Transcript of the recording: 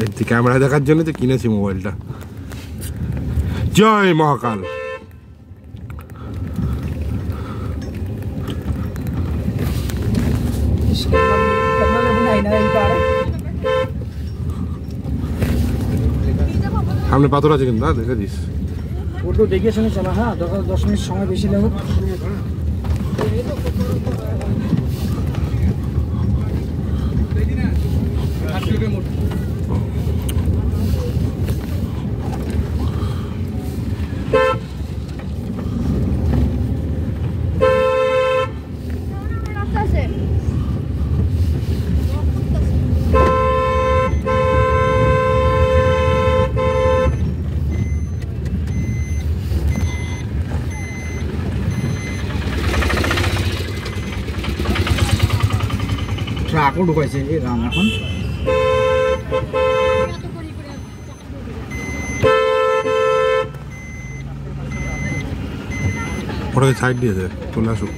এই ক্যামেরা দেখার জন্য তো কিনেছি মোবাইলটা। জয় মহাকাল। সামনে পাথর আছে কিন্তু দেখেছিস? ওটা দেখে শুনে চলা। হ্যাঁ 10 মিনিট সময় বেশি লাগবে। ট্রাকও ঢুকাইছে এই রাম এখন। ওটাকে সাইড দিয়েছে, চলে আসুক।